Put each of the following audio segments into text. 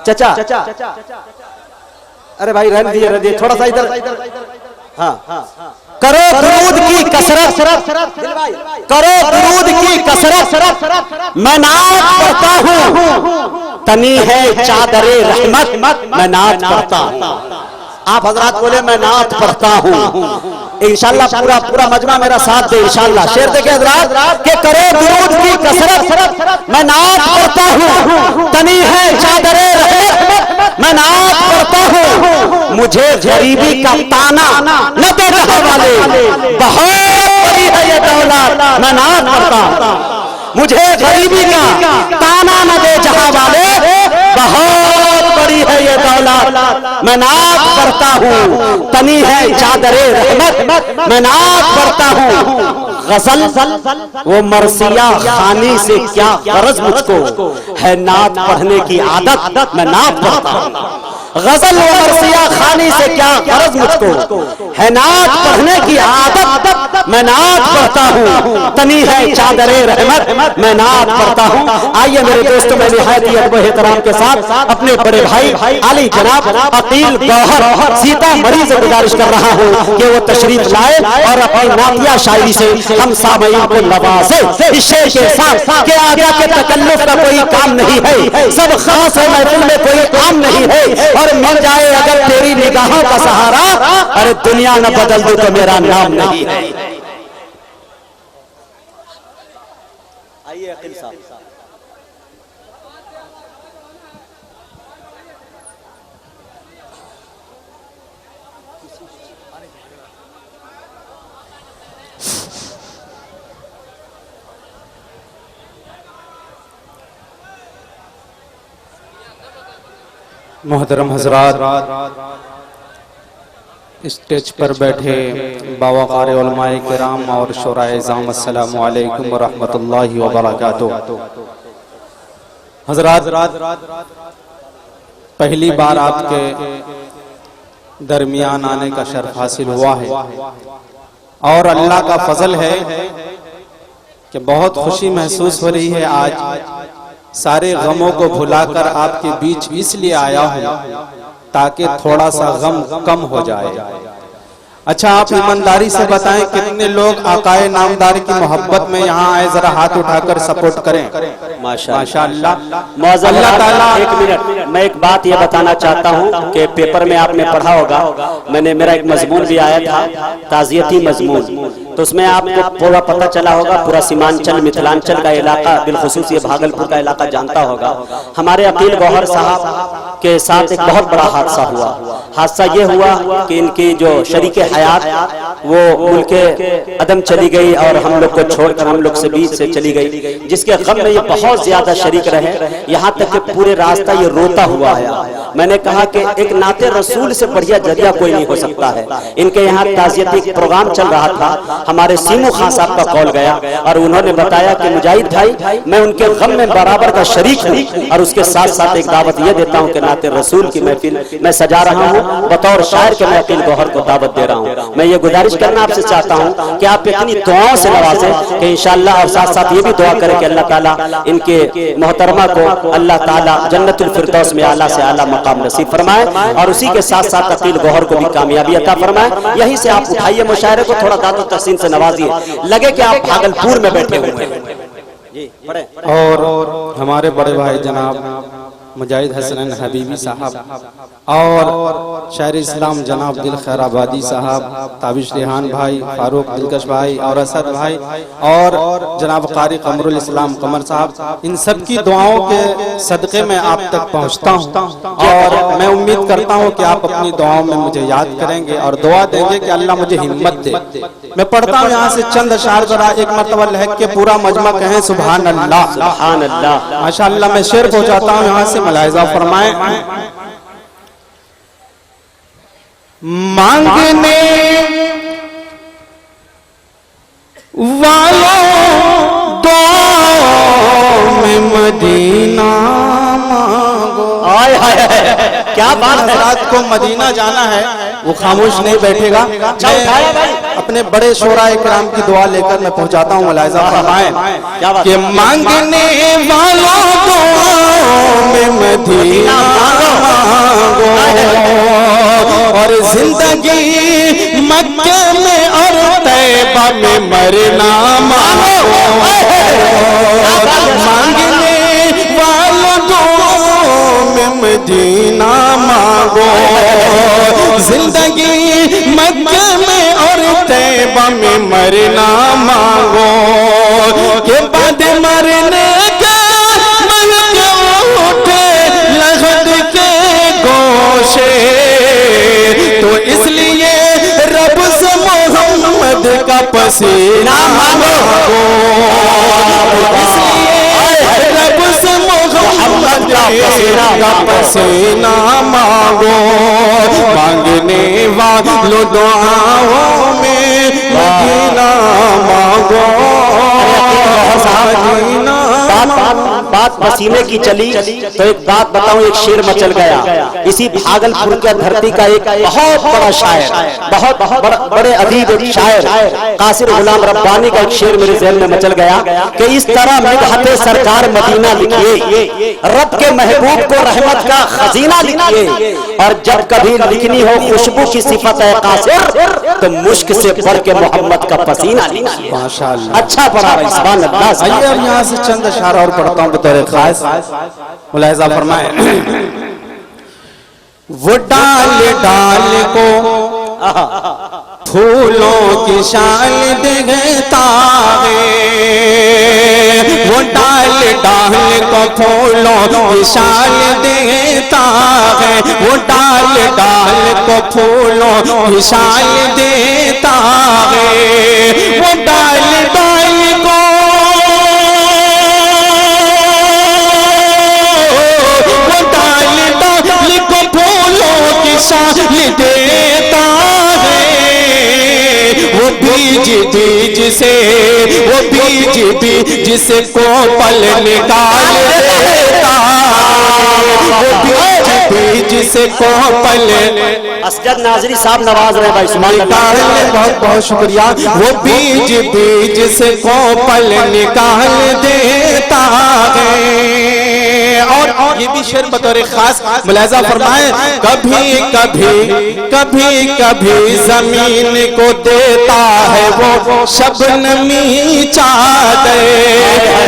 चाचा अरे भाई रहने दिए थोड़ा सा इधर। हाँ करो दुरूद की कसरत, करो दुरूद की कसरत, मैं नात पढ़ता हूँ, तनी है चादरे रहमत, मैं नात पढ़ता हूँ। आप हजरात बोले मैं नात पढ़ता हूँ, इंशाल्लाह पूरा मजमा मेरा साथ दे इंशाल्लाह। शेर देखे हजरात के करो दुरूद की कसरत, मैं नात पढ़ता हूँ, तनी है चादरे रहमत, मैं नात पढ़ता हूँ। मुझे गरीबी का ताना न दे जहां वाले, बहुत बड़ी है ये दौलत, मैं नात पढ़ता हूँ। मुझे गरीबी का ताना न दे जहां वाले, बहुत बड़ी है ये दौलत, मैं नात पढ़ता हूँ। तनी है चादरे रहमत, मैं नात पढ़ता हूँ। गजल वो मरसिया खानी से क्या गरज मुझको, है नात पढ़ने की आदत, मैं नात पढ़ता हूँ। गजल वो मरसिया खानी से क्या गरज मुझको, है नात पढ़ने की आदत, मैं नात पढ़ता हूँ। तनी है चादरे रहमत, मैं नात पढ़ता हूँ। आइए मेरे दोस्तों, मैं निहायत ही अदब एहतराम के साथ अपने बड़े भाई आली जनाब अकील गौहर सीतामढ़ी से गुजारिश कर रहा हूँ कि वो तशरीफ लाए और अपनी नातिया शायरी से हम सामईन को नवाजे। इस शेर के साथ के आगे के तकल्लुफ का कोई काम नहीं है, सब खास है, महफिल में कोई काम नहीं है। और मिल जाए अगर तेरी निगाहों का सहारा, अरे दुनिया न बदल दो तो मेरा नाम नहीं है। आइए अकील साहब। मोहतरम हजरात, स्टेज पर बैठे बावक़ार उलमाए किराम और शुराए इज़ाम, अस्सलामु अलैकुम व रहमतुल्लाहि व बरकातुहू। हजरात, पहली बार आपके दरमियान आने का शर्फ हासिल हुआ है और अल्लाह का फजल है कि बहुत खुशी महसूस हो रही है। आज सारे गमों को भुलाकर आपके बीच इसलिए आया हूं ताकि थोड़ा सा गम कम हो जाए। अच्छा, आप ईमानदारी से बताएं कितने लोग आकाए नामदार की मोहब्बत में यहाँ आए, जरा हाथ उठाकर सपोर्ट करें। माशाअल्लाह। अल्लाह ताला। एक मिनट, मैं एक बात ये बताना चाहता हूँ कि पेपर में आपने पढ़ा होगा, मेरा एक मजमून भी आया था, ताज़ियती मजमून, तो उसमें आपको पूरा पता चला होगा, पूरा सीमांचल मिथिलांचल का इलाका, बिलखुसूस ये भागलपुर का इलाका जानता होगा। हमारे अकील गौहर साहब के साथ एक बहुत बड़ा हादसा हुआ। हादसा ये हुआ कि इनकी जो शरीके हयात वो मुल्के अदम चली गई और हम लोग को छोड़कर हम लोग से बीच से चली गई, जिसके गम में ये बहुत ज्यादा शरीक रहे, यहाँ तक कि पूरे रास्ता ये रोता हुआ आया। मैंने कहा कि एक नाते रसूल से बढ़िया जरिया कोई नहीं हो सकता है। इनके यहाँ ताज़ियती प्रोग्राम चल रहा था, हमारे सीमू खान साहब का कॉल गया और उन्होंने बताया कि मुजाहिद भाई, मैं उनके गम में बराबर का शरीक हूँ और उसके साथ साथ एक दावत ये देता हूँ कि नाते रसूल की महफिल मैं सजा रहा हूँ, बतौर शायर के मैं अकील गौहर को दावत दे रहा हूँ। मैं ये गुजारिश करना आपसे चाहता हूँ कि आप इतनी दुआओं से नवाजें कि इंशाअल्लाह, और साथ साथ ये भी दुआ करें कि अल्लाह ताला इनके मोहतरमा को अल्लाह ताला जन्नतुल फिरदौस में आला से आला मकाम नसीब फरमाए और उसी के साथ साथ अकील गौहर को भी कामयाबी अता फरमाए। यहीं से आप उठाइए मुशायरे को, थोड़ा दादो तहसीन से नवाजिए, लगे कि आप भागलपुर में बैठे हुए हैं। और हमारे बड़े भाई जनाब मुजाहिद हसन हबीबी साहब और शायर इस्लाम जनाब दिल खैराबादी साहब, ताबिश रिहान भाई, फारूक दिलकश भाई और असद भाई और जनाब कारी कमरुल इस्लाम कमर साहब, इन सब की दुआओं के सदक़े में आप तक पहुंचता हूं और मैं उम्मीद करता हूं कि आप अपनी दुआओं में मुझे याद करेंगे और दुआ देंगे कि अल्लाह मुझे हिम्मत दे। मैं पढ़ता हूँ यहाँ से चंद अशार, जरा एक मरतबा लहक के पूरा मजमा कहें सुभान अल्लाह। सुभान अल्लाह। माशाअल्लाह। मैं शेर पहुंचाता हूँ यहाँ से, मलाइजा फरमाएं। मांगने वालों दुआ में मदीना मांगो। आय हाय, क्या बात है। रात को मदीना जाना है, वो खामोश नहीं बैठेगा। अपने बड़े शोराए किराम की दुआ लेकर मैं पहुंचाता हूँ। मुलाहिजा फरमाएं कि मांगने वालों दुआओं में मदीना मांगो और जिंदगी मक्के में और तैबा में मरना मांगो। मांगने वालों दुआओं में मदीना मांगो, जिंदगी मक्के में और तैबा में मरना मांगो। के बाद मरने के मलके उठे लहद के गोशे, तो इसलिए रब से मोहम्मद का पसीना मांगो। इसलिए रब से मोहम्मद का पसीना मांगो। मांगने वालों दुआओं में मदीना मांगो। बात पसीने की चली तो एक बात बताऊं, एक शेर मचल गया। इसी भागलपुर के धरती का एक बहुत बड़ा शायर, बहुत बड़े अदीब एक शायर कासिर गुलाम रब्बानी का एक शेर मेरे ज़हन में मचल गया कि इस तरह मिदहते सरकार मदीना लिखिए, रब के महबूब को रहमत का खजीना लिखिए, और जब कभी लिखनी हो खुशबू की सिफत है कासिर तो मुश्क से बढ़ के मोहम्मद का पसीना लिखिए। माशाअल्लाह, अच्छा पढ़ा रहा सुभान अल्लाह। आइए अब यहाँ से चंद अशार और पढ़ता हूँ बतौर खास। मुलाहिजा फरमाए, वो डाल डाल को फूलों की शाल देता है, वो डाल डाल को फूलों की शाल देता है, वो डाल डाल को फूलों की शाल देता है, वो डाल डाल को फूलों की शाल देता है, वो बीज बीज से, वो बीज बीज से को पल निकाल देता, वो बीज बीज से को पल। असजद नाजरी साहब नवाज रहे भाई सुभान अल्लाह, बहुत बहुत शुक्रिया। वो बीज बीज से को पल निकाल देता है। और ये भी शेर बतौर खास मुलाहिजा फरमाए, कभी कभी कभी कभी जमीन को देता है वो शबनमी चादर,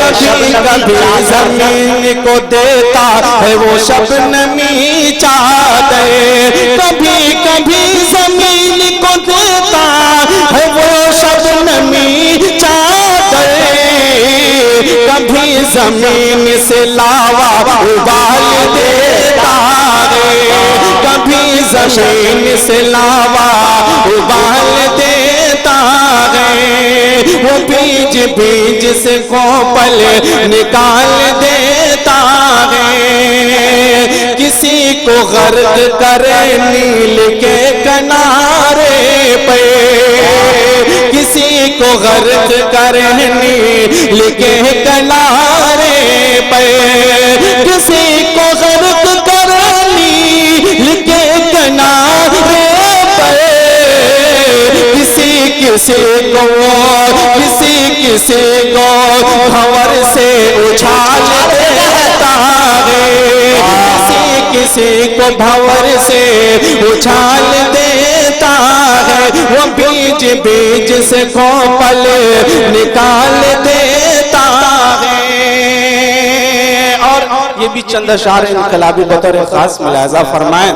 कभी कभी जमीन को देता है वो शबनमी चादर, कभी कभी जमीन को देता है वो शबनमी चादर, कभी जमीन से लावा उबाल देता है, कभी जमीन से लावा उबाल देता है, वो बीज बीज से को पल निकाल देता है। किसी को गर्क करे नील के किनारे पे, किसी को गर्क करे नील के किनारे पे, किसी को गर्क करे नील के किनारे पे, किसी किसी को भंवर से उछाल देता है, किसी किसी को भंवर से उछाल देता है, वो बीज बीज से को पल निकाल देता है। और ये भी चंद अशार इनकलाबी बतौर खास मुलाहिजा फरमाए,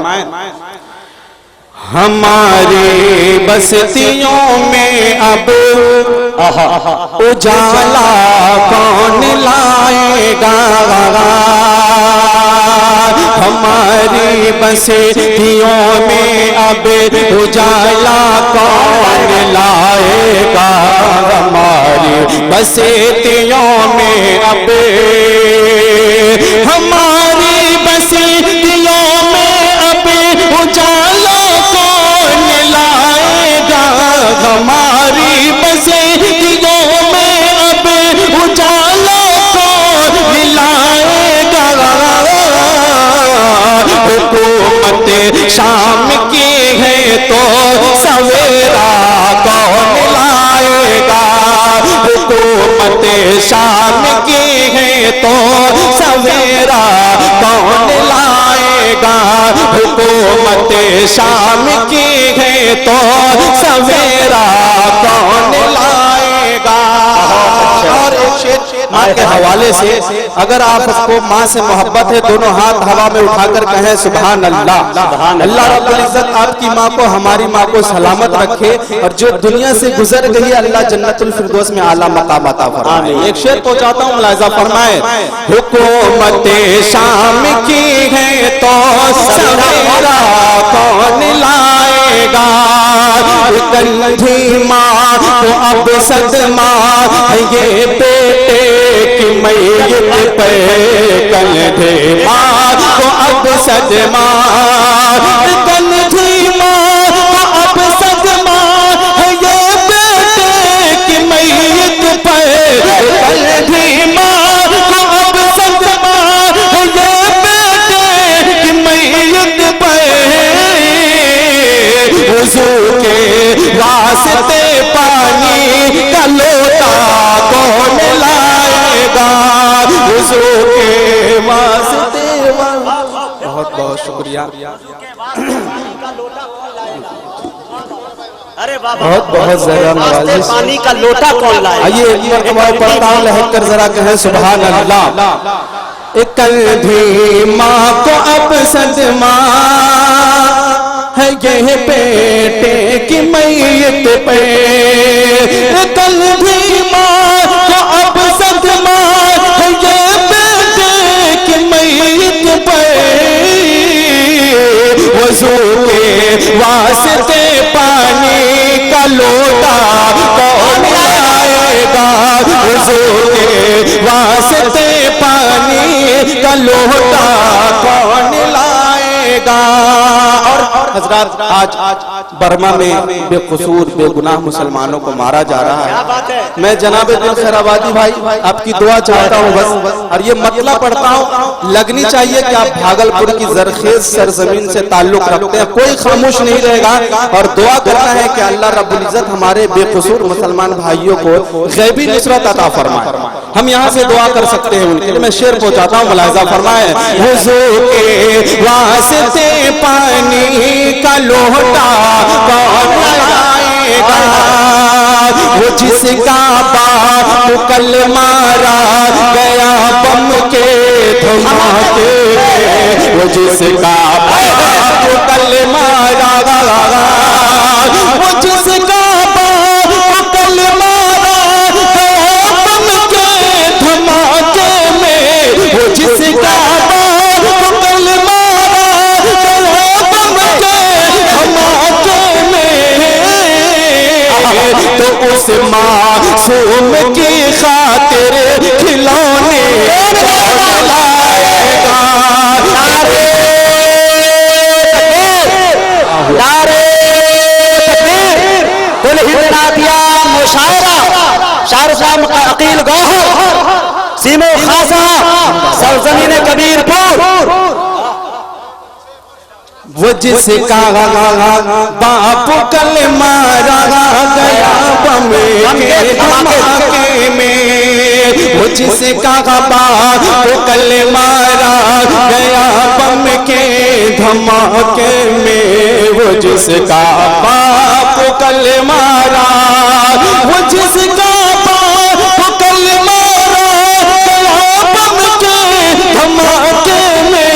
हमारी बस्तियों में अब उजाला कौन लाएगा, हमारी बस्तियों में अब उजाला कौन लाएगा, हमारी बस्तियों में अब, हमारी बस्तियों में अब उजाला कौन लाएगा, हमारी बस्तियों में अब उजाला कौन लाएगा, हुकूमत शाम की है तो सवेरा कौन हुकूमत शाम की है तो सवेरा कौन लाएगा। और एक शेर माँ के हवाले से, अगर आपको माँ से मोहब्बत है दोनों हाथ हवा में उठाकर कहें सुभान अल्लाह। अल्लाह रब्बुल इज्जत आपकी माँ को, हमारी माँ को सलामत रखे, और जो दुनिया से गुजर गई है अल्लाह जन्नतुल फिरदौस में आला मकाम अता फरमाए। एक शेर पहुंचाता हूँ, मुलाहिजा फरमाए। हुकूमत शाम की है तो सवेरा कौन लाएगा। कंधी माँ को अब सदमा है ये बेटे की मैयत पे। कंधे माँ को अब सदमा, कंधी माँ को अब सदमा है ये बेटे की मैयत पे। कंधी माँ को अब सदमा है ये बेटे की मैयत पे। वुज़ू के वास्ते पानी का लोटा कौन लाएगा। वुज़ू के वास्ते, बहुत बहुत शुक्रिया, अरे बाबा बहुत बहुत ज्यादा नवाज़िश। पानी का लोटा कौन लाए। आइए एक मरतबा पढ़ता हूँ, लहक कर जरा कहें सुभान अल्लाह। एक कंधी माँ को अब सदमा है ये बेटे की मैयत पे। कंधी माँ को अब सदमा है ये बेटे की मैयत पे। वुज़ू के वास्ते पानी का लोटा कौन लाएगा। वुज़ू के वास्ते पानी का लोटा कौन लाएगा। और हजरात आज बर्मा में बेकसूर बेगुनाह मुसलमानों को मारा जा रहा है। मैं जनाब दिल खैराबादी भाई आपकी दुआ चाहता हूँ बस, और ये मतलब पढ़ता हूँ, लगनी चाहिए कि आप भागलपुर की जरखेज सरजमीन से ताल्लुक रखते हैं, कोई खामोश नहीं रहेगा। और दुआ करना है कि अल्लाह रब्बुल इज्जत हमारे बेकसूर मुसलमान भाइयों को गैबी नुसरत अता फरमाए। हम यहाँ से दुआ कर सकते हैं उनके लिए। मैं शेर पहुंचाता हूँ, मुलाहिजा फरमाए। वुज़ू के वास्ते पानी का लोटा कौन लाएगा। वो जिसका बाप कल मारा गया बम के धमाके। वो जिसका बाप कल मारा, वो जिसका बाप कल मारा गया बम के धमाके में। वो जिसका बाप कल मारा गया बम के धमाके में, तो उस मासूम की खातिर खिलौने कौन लाएगा। नारे तकबीर, कुल हिंदनातिया मुशायरा, शाहरुख का अकील गौहर, सीमो खासा, सरजमीन कबीरपुर। वो जिसका बाप कल मारा गया बम के धमाके में। वो जिसका बाप कल मारा गया बम के धमाके में। वो जिसका बाप कल मारा, वो जिसका बाप कल मारा गया बम के धमाके में,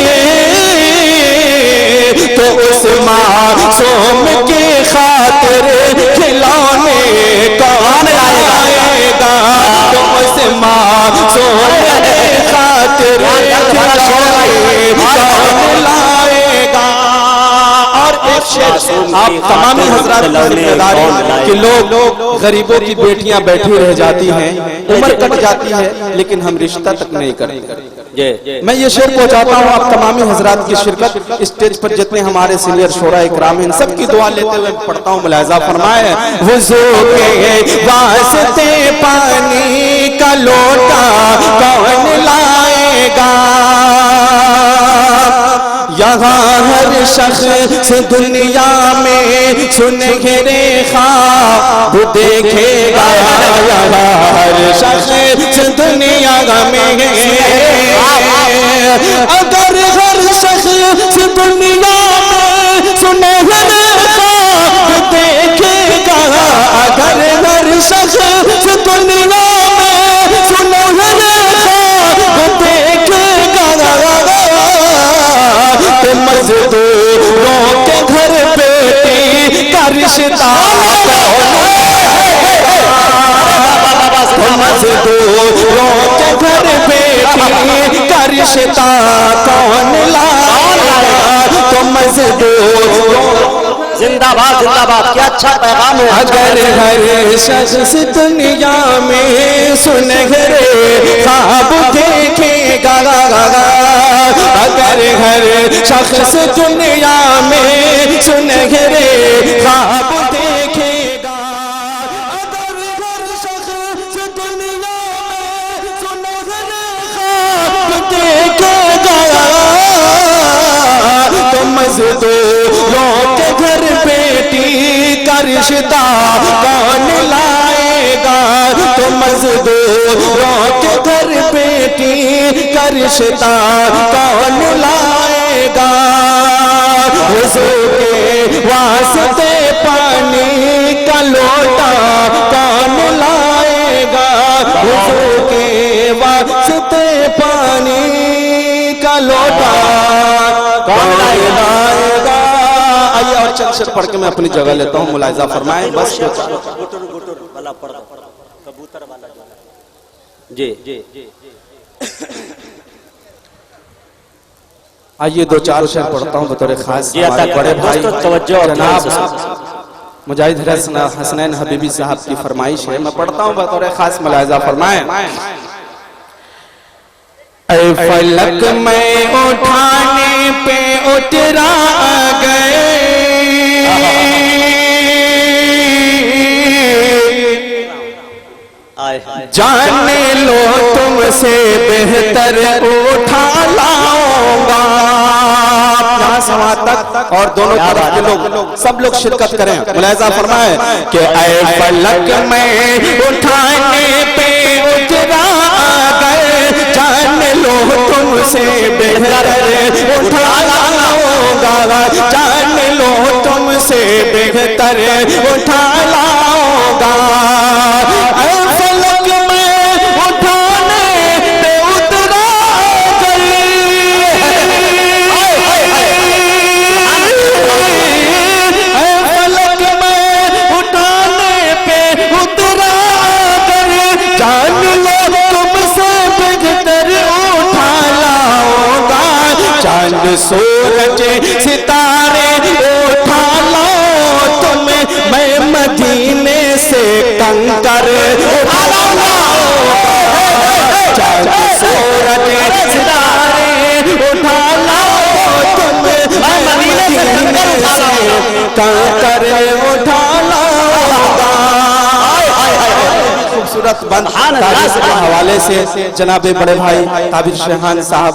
तो उस मासूम की खातिर खिलौने कौन लाएगा। तो उस मासूम की खातिर खिलौने कौन लाएगा। और एक शेर आप तमाम हजरात की जिम्मेदारी कि लोग गरीबों की बेटियां बैठी रह जाती हैं, उम्र कट जाती है लेकिन हम रिश्ता तक नहीं करते। मैं ये शेर पहुंचाता हूँ आप तमामी हजरात की शिरकत, स्टेज पर जितने हमारे सीनियर शोरा इकराम हैं, सबकी दुआ लेते हुए पढ़ता हूँ, मुलाहिजा फरमाए। वुज़ू के वास्ते पानी का लोटा कौन लाएगा। यहाँ हर शख्स दुनिया में सुनहरे ख्वाब देखेगा। यहाँ हर शख्स दुनिया में, अगर हर शख्स दुनिया में मजदूरों के घर बेटी का रिश्ता कौन लाएगा, तो मजदूर जिंदाबाद जिंदाबाद, क्या अच्छा पैगाम है। अगर हर शख्स दुनिया में सुनहरे ख्वाब देखेगा, अगर हर शख्स दुनिया में सुनहरे ख्वाब देखेगा, अगर हर शख्स दुनिया में सुनहरे ख्वाब देखेगा, तो मजदूरों के घर बेटी का रिश्ता कौन लाएगा, तो मजदूरों के घर बेटी का रिश्ता कौन लाएगा, वज़ू के वास्ते पानी का लोटा कौन लाएगा, वज़ू के वास्ते पानी का लोटा कौन लाएगा। आइए और चंद शेर पढ़ के मैं अपनी जगह लेता हूँ, मुलाहिजा फरमाएं। बस गुटुर वाला पढ़ दो, कबूतर वाला जो जी जी। आइए दो चार शेर पढ़ता हूँ बतौर खास जी, हमारे बड़े भाई जनाब जनाब मुजाहिद हसनैन हबीबी साहब की फरमाइश है, मैं पढ़ता हूँ बतौर खास, मुलाहिजा फरमाएं। ऐ फलक में उठाने पे उतरा गए, जाने लो तुमसे बेहतर उठा लाऊंगा। यहाँ समा तक और दोनों तरफ के लोग सब लोग शिरकत करें, मुलाहिजा फरमाएं कि ऐ फलक में उठाने पे उतरा गए, जान लो तुमसे बेहतर उठा लाऊंगा, जान लो तुमसे बेहतर उठा लाऊंगा। फलक में उठाने पे उतरा गई, फलक में उठाने पे उतरा गई, जान लो तुमसे बेहतर उठा लाऊंगा, चांद सूरज सितारे उठा लाओ तुम्हें, मैं मदीने से कंकर उठा लाऊंगा, चांद सूरज सितारे उठा लाओ तुम्हें, मैं मदीने से कंकर उठा लाऊंगा। खूबसूरत बंद तारीफ के हवाले से जनाबे बड़े भाई ताबिश रेहान साहब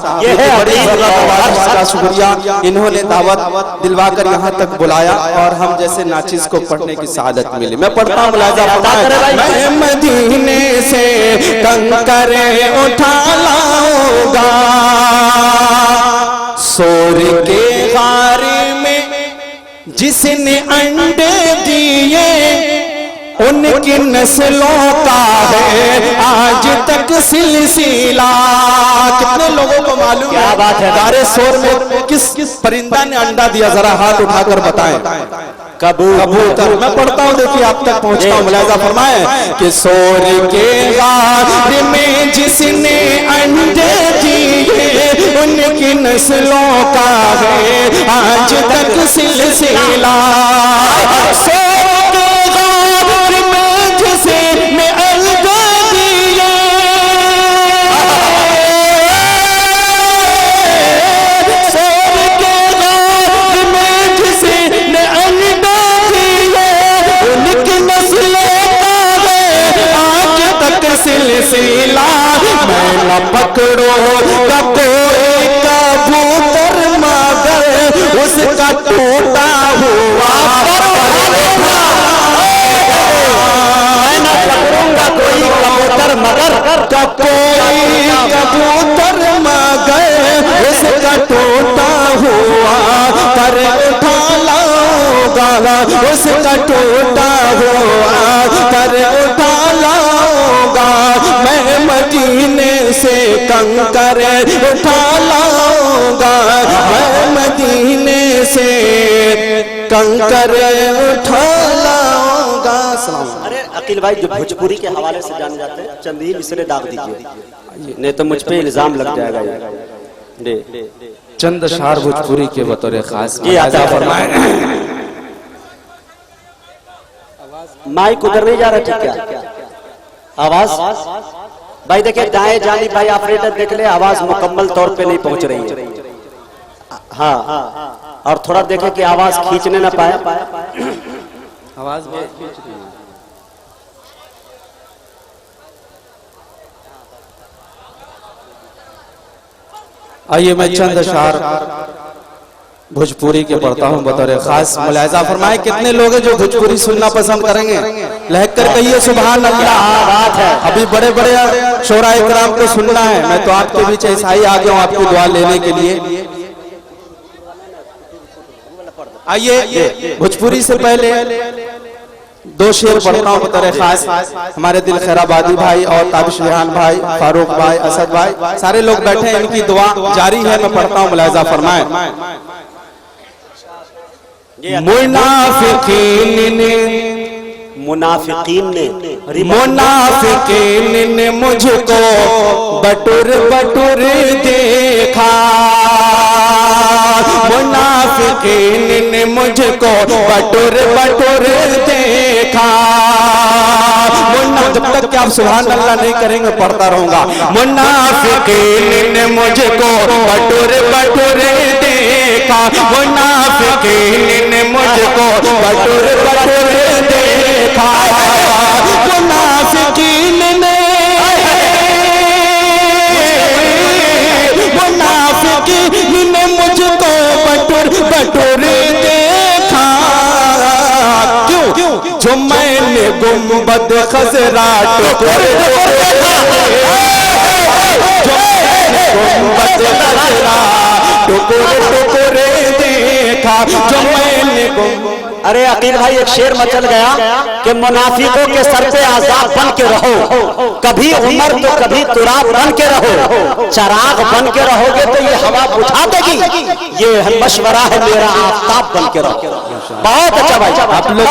का शुक्रिया, इन्होंने दावत दिलवा कर यहाँ तक बुलाया और हम जैसे नाचिज को पढ़ने की सआदत मिली। मैं पढ़ता हूँ, मुलाहिजा फरमाएं। मैं मदीने से कंकर उठा लाऊंगा, सोर के गारे में जिसने अंडे दिए, उनकी नस्लों का है आज तक सिलसिला। कितने लोगों को मालूम क्या बात है? गारे शोर में किस किस परिंदा ने अंडा दिया, जरा हाथ उठाकर बताएं। कबूतर। मैं पढ़ता हूँ, देखिए आप तक पहुँचता हूँ, मुलाहिजा फरमाएं कि सोर के गार में जिसने अंडे दिए, उनकी नस्लों का है आज तक सिलसिला। सिलसिला मैं न पकड़ो कोई कबूतर मगर उसका टूटा हुआ, मैं न पकड़ूंगा कोई कबूतर मगर कोई कबूतर मगर उसका टूटा हुआ पर उठा लाऊंगा, उसका टूटा हुआ पर उठा लाऊंगा, मैं मदीने से कंकर उठा लाऊंगा, मैं मदीने से कंकर उठा लाऊंगा। अकील भाई जो भोजपुरी के हवाले से जाने जाते हैं चंद ही मिसरे दाग दीजिए, नहीं तो मुझ पे इल्जाम लग जाएगा ये। चंद शार भोजपुरी के बतौर खास जी आता फरमाए। माइक उधर नहीं जा रहा ठीक क्या? आवाज भाई देखिए, दाएं जानी भाई ऑपरेटर देख ले, आवाज मुकम्मल तौर पे नहीं पहुंच रही है। हाँ, और थोड़ा देखे कि आवाज खींचने ना पाए। आवाज आइए मैं चंद शार भोजपुरी के पढ़ता हूँ बतौर खास। मुलाहिजा फरमाए कितने लोग हैं जो भोजपुरी सुनना पसंद करेंगे? लहक कर कहिए सुभान अल्लाह। बात है, अभी बड़े बड़े शोरा इकराम को सुनना है। मैं तो आपके बीच ऐसा ही आ गया हूँ आपकी दुआ लेने के लिए। आइए भोजपुरी से पहले दो शेर पढ़ता हूँ बतौर खास। हमारे दिल खैराबादी भाई और ताबिश रेहान भाई, फारूक भाई, असद भाई, सारे लोग बैठे हैं, इनकी दुआ जारी है। मैं पढ़ता हूँ, मुलाहिजा फरमाए। मुनाफिकीन ने मुझको बटुर बटुर देखा। मुनाफिकीन ने मुझको बटुर बटुर देखा। जब तक कि आप सुभान अल्लाह नहीं करेंगे पढ़ता रहूंगा। मुनाफिकीन ने मुझको बटुर बटुर देखा। मुनाफिकीन ने मुझको बटुर बटुर देखा। मुनाफिकीन ने मुझको बटुर बटुर देखा। क्यों? जो मैंने गुम्बद खजरा टुकुर टुकुर देखा। जो मैंने अरे अकील भाई एक शेर मचल गया कि मुनाफिकों के सर पे आजाब बन के रहो, कभी उमर तो कभी तुराब बन के रहो। चराग बन के रहोगे तो ये हवा बुझा देगी, ये मशवरा है मेरा, आफताब बन के रहो। बहुत अच्छा भाई, आप लोग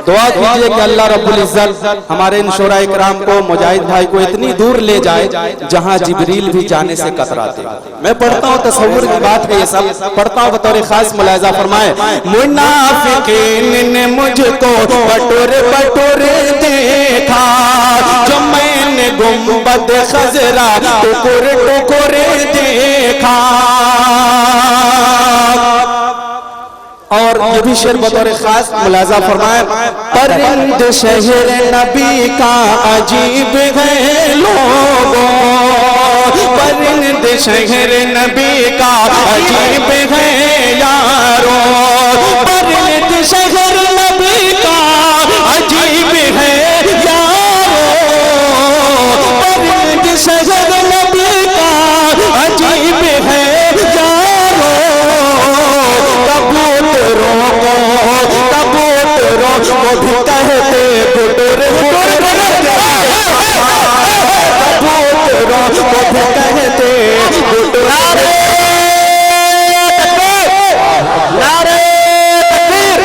दुआ कीजिए कि अल्लाह रब्बुल इज्जत हमारे इन शोरा इकराम को, मुजाहिद भाई को इतनी दूर ले जाए जहां जिब्रील भी जाने से कतराते। मैं पढ़ता हूँ, तसव्वुर की बात है ये सब, पढ़ता हूँ बतौर खास। मुलाहिजा फरमाए। मुनाफिकीन ने मुझको बटुर बटुर देखा। जो मैंने गुम्बद खजरा टुकुर टुकुर देखा। और ये भी शेर बतौर खास। मुलाहिजा फरमाए। परिंद शहर नबी का अजीब है लोगों। परिंद शहर नबी का अजीब है यारो। परिंद शहर नबी का अजीब है यारो। परिंद शहर नबी का अजीब है यारो। कबूतरों को भी कहते गुटुर गुटुर। कबूतरों को भी कहते गुटुर। नारे तकबीर,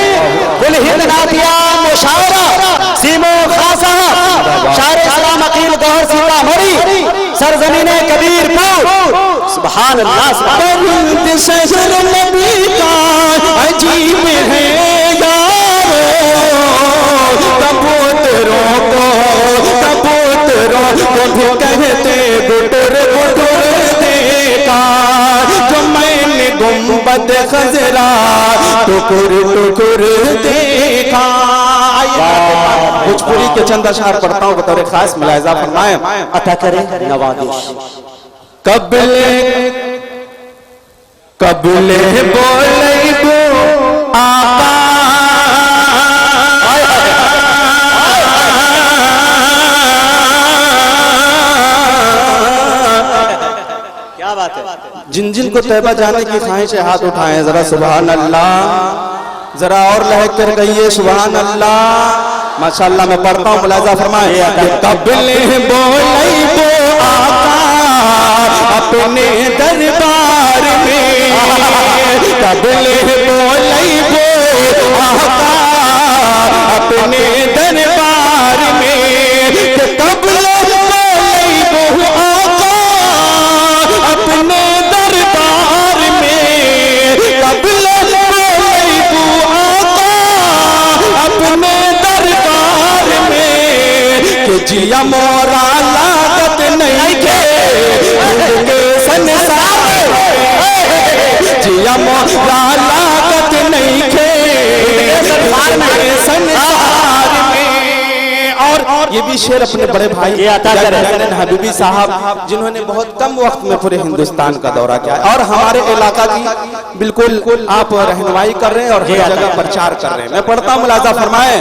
कुल हिंद नादिया मुशावरा, सीमो खासा, शायर इस्लाम अकील गौहर सीतामढ़ी, सरजमीने कबीरपुर। सुभान अल्लाह। परिंद शहर नबी का अजीब है यारो। कबूतरों को भी कहते गुटुर गुटुर देखा। जो मैंने गुम्बद खजरा टुकुर टुकुर देखा। भोजपुरी के चंद अशआर पढ़ता हूँ बतौर खास। मुलाहिजा फरमाए। अता करे नवाजिश। कबले बोले गो आका। क्या बात है? जिन जिन को तैबा जाने की ख्वाहिश है हाथ उठाएं जरा। सुभान अल्लाह। जरा और लहक कर कहिए सुभान अल्लाह। माशाअल्लाह। मैं पढ़ता हूँ, मुलाहिजा फरमाए। कबले बोले गो आका अपने दरबार में। कबले बोले गो आका अपने दरबार में कि कब बहु आका अपने दरबार में, कब बहु आका अपने दरबार में कि जिया मोरा लागत नहीं के संसार में, जिया मोरा लागत नहीं के संसार में। और ये भी शेर अपने बड़े भाई हबीबी साहब जिन्होंने बहुत कम वक्त में पूरे हिंदुस्तान का दौरा किया और हमारे इलाका की बिल्कुल आप रहनुमाई कर रहे हैं और हर जगह प्रचार कर रहे हैं। मैं पढ़ता हूं, मुलाजा फरमाए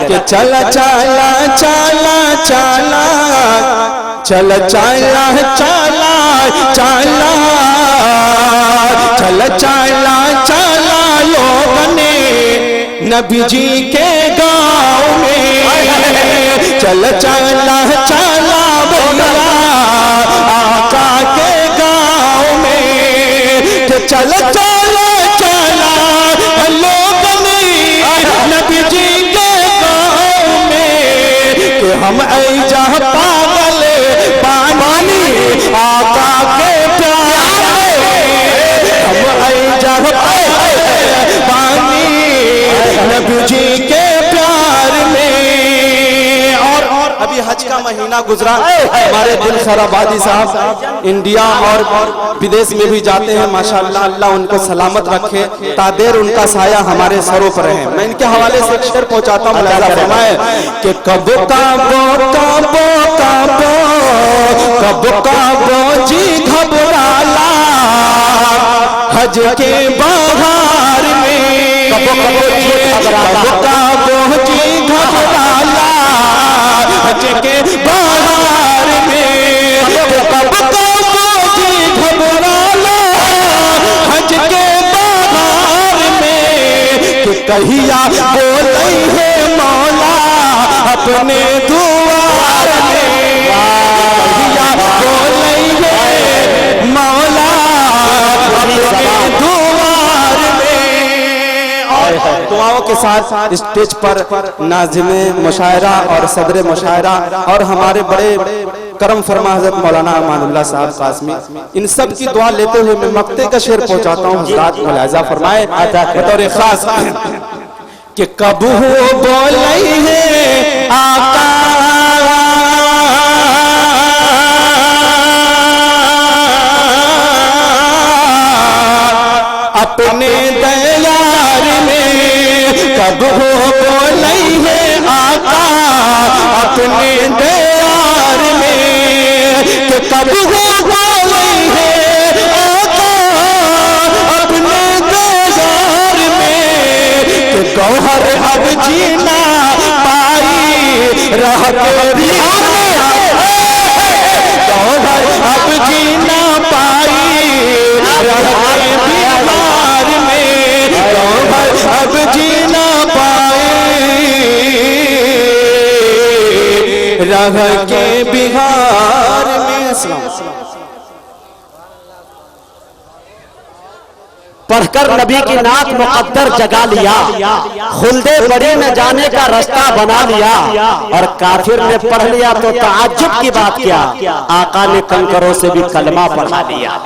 कि चला चला चला चला चल चला चला चला चल चला चला लोगों ने नबी जी के गाँव में, चल चला चला बोला आका के गाँव में, कि चल चला चला लोगों ने नबी जी के गाँव में, कि हम ऐजा पागल पानी आका के प्यार में, हम ऐजा पानी नबी जी के प्यार में। और अभी हज का महीना गुजरा, हमारे दिल खैराबादी साहब इंडिया और विदेश में भी जाते हैं, माशाअल्लाह, अल्लाह उनको सलामत रखे, तादेर उनका साया हमारे सरों पर रहे। मैं इनके हवाले से एक शेर पहुंचाता हूं, मुलाजा फरमाए कि कब काबो काबो काबो कब काबो जी घबराला हज के बहार में, कब काबो जी घबराला हज के बहार में, कब काबो जी घबराला हज के बहार में, कि कहिया बोले है मौला अपने दुआर में, कहिया बोले है मौला अपने दुआर में। और दुआओं के साथ स्टेज पर नाज़िमे मुशायरा और सदर मुशायरा और हमारे बड़े करम फरमा हज़रत मौलाना अमानुल्लाह साहब कासमी, इन सब की दुआ लेते हुए मैं मक्ते का शेर पहुंचाता हूँ। हज़रात मुलाहिज़ा फरमाए बतौर खास कि कब हो बोले है आका अपने दयार में, कब हो बोले है आका अपने दयार में, कि कब हो बोले है आका अपने दयार में, कि गौहर अब जीना पाई रह के गौहर अब जीना पाई रह के बिहार में, गौहर अब जीना पाए रह के बिहार में। पढ़कर नबी की नात मुकद्दर जगा लिया, खुल्दे बड़ी में जाने का रास्ता बना लिया, और काफिर ने पढ़ लिया तो ताज्जुब की बात क्या, आका ने कंकरों से भी कलमा पढ़ा दिया।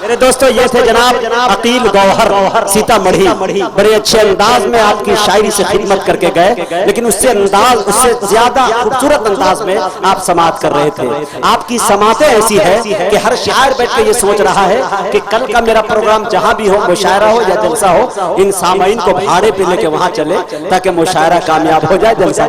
मेरे दोस्तों, ये थे जनाब अकील गौहर सीतामढ़ी, बड़े अच्छे अंदाज में आपकी शायरी से खिदमत करके गए, लेकिन उससे ज्यादा खूबसूरत अंदाज में आप समात कर रहे थे। आपकी समातें ऐसी है कि हर शायर बैठ के ये सोच रहा है कि कल का मेरा प्रोग्राम जहां भी हो, मुशायरा हो या जलसा हो, इन सामाइन को भाड़े पे लेके वहां चले ताकि मुशायरा कामयाब हो जाए, जलसा